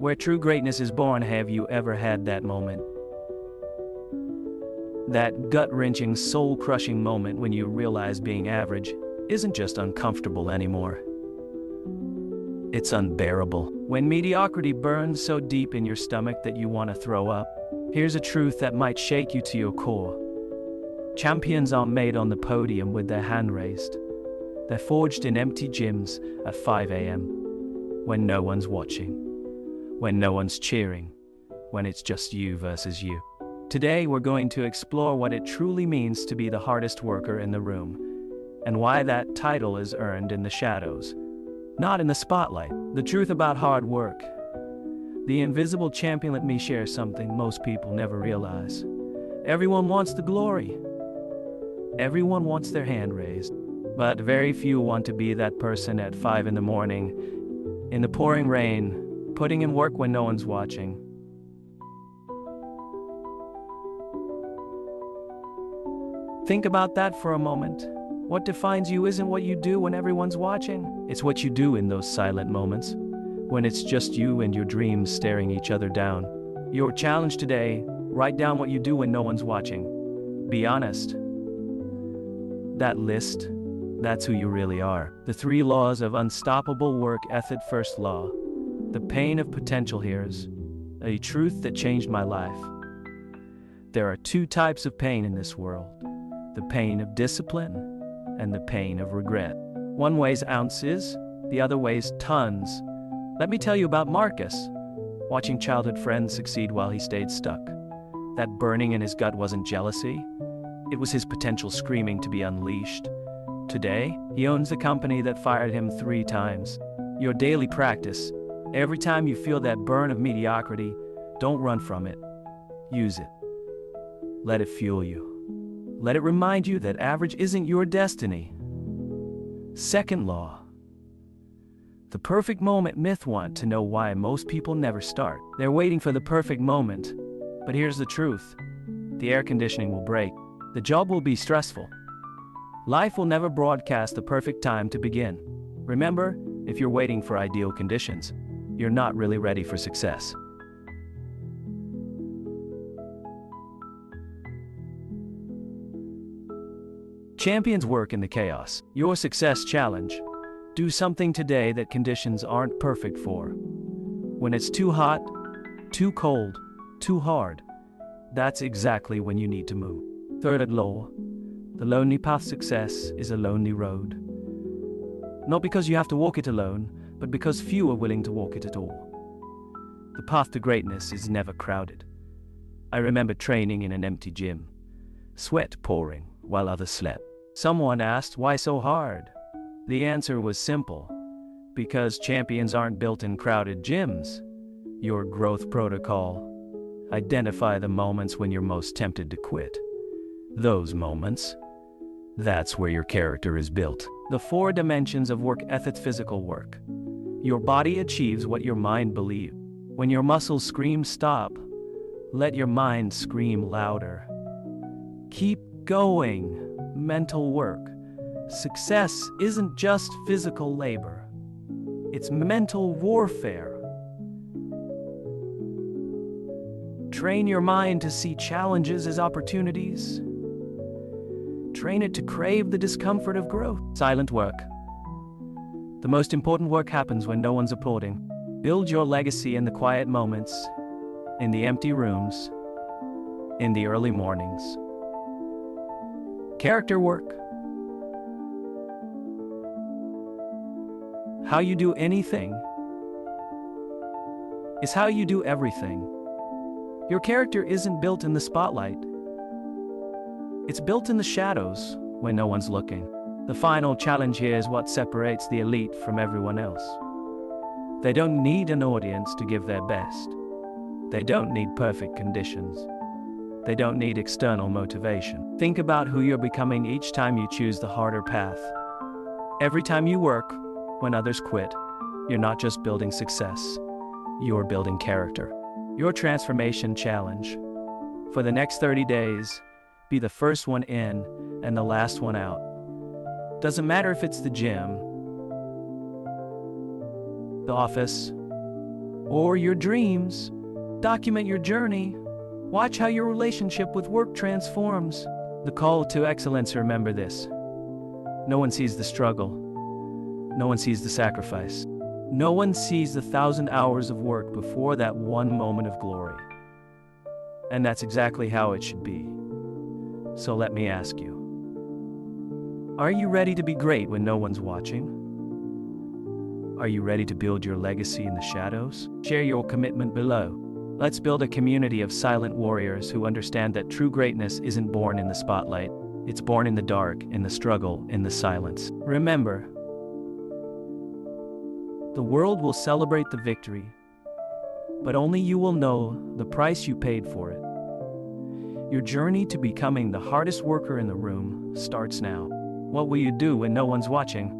Where true greatness is born. Have you ever had that moment? That gut-wrenching, soul-crushing moment when you realize being average isn't just uncomfortable anymore. It's unbearable. When mediocrity burns so deep in your stomach that you want to throw up. Here's a truth that might shake you to your core. Champions aren't made on the podium with their hand raised. They're forged in empty gyms at 5 a.m. when no one's watching, when no one's cheering, when it's just you versus you. Today we're going to explore what it truly means to be the hardest worker in the room, and why that title is earned in the shadows, not in the spotlight. The truth about hard work. The invisible champion. Let me share something most people never realize. Everyone wants the glory. Everyone wants their hand raised. But very few want to be that person at 5 in the morning, in the pouring rain, putting in work when no one's watching. Think about that for a moment. What defines you isn't what you do when everyone's watching. It's what you do in those silent moments, when it's just you and your dreams staring each other down. Your challenge today, write down what you do when no one's watching. Be honest. That list, that's who you really are. The 3 laws of unstoppable work ethic. First law, the pain of potential. Here's a truth that changed my life. There are 2 types of pain in this world. The pain of discipline and the pain of regret. One weighs ounces, the other weighs tons. Let me tell you about Marcus, watching childhood friends succeed while he stayed stuck. That burning in his gut wasn't jealousy. It was his potential screaming to be unleashed. Today, he owns the company that fired him 3 times. Your daily practice. Every time you feel that burn of mediocrity, don't run from it. Use it. Let it fuel you. Let it remind you that average isn't your destiny. Second law. The perfect moment myth. Want to know why most people never start? They're waiting for the perfect moment. But here's the truth. The air conditioning will break. The job will be stressful. Life will never broadcast the perfect time to begin. Remember, if you're waiting for ideal conditions, you're not really ready for success. Champions work in the chaos. Your success challenge. Do something today that conditions aren't perfect for. When it's too hot, too cold, too hard, that's exactly when you need to move. Third law. The lonely path. Success is a lonely road. Not because you have to walk it alone, but because few are willing to walk it at all. The path to greatness is never crowded. I remember training in an empty gym, sweat pouring while others slept. Someone asked, why so hard? The answer was simple. Because champions aren't built in crowded gyms. Your growth protocol. Identify the moments when you're most tempted to quit. Those moments, that's where your character is built. The 4 dimensions of work ethic. Physical work. Your body achieves what your mind believes. When your muscles scream stop, let your mind scream louder. Keep going. Mental work. Success isn't just physical labor. It's mental warfare. Train your mind to see challenges as opportunities. Train it to crave the discomfort of growth. Silent work. The most important work happens when no one's applauding. Build your legacy in the quiet moments, in the empty rooms, in the early mornings. Character work. How you do anything is how you do everything. Your character isn't built in the spotlight. It's built in the shadows when no one's looking. The final challenge here is what separates the elite from everyone else. They don't need an audience to give their best. They don't need perfect conditions. They don't need external motivation. Think about who you're becoming each time you choose the harder path. Every time you work, when others quit, you're not just building success, you're building character. Your transformation challenge. For the next 30 days, be the first one in and the last one out. Doesn't matter if it's the gym, the office, or your dreams. Document your journey. Watch how your relationship with work transforms. The call to excellence, remember this. No one sees the struggle. No one sees the sacrifice. No one sees the 1,000 hours of work before that one moment of glory. And that's exactly how it should be. So let me ask you, are you ready to be great when no one's watching? Are you ready to build your legacy in the shadows? Share your commitment below. Let's build a community of silent warriors who understand that true greatness isn't born in the spotlight. It's born in the dark, in the struggle, in the silence. Remember, the world will celebrate the victory, but only you will know the price you paid for it. Your journey to becoming the hardest worker in the room starts now. What will you do when no one's watching?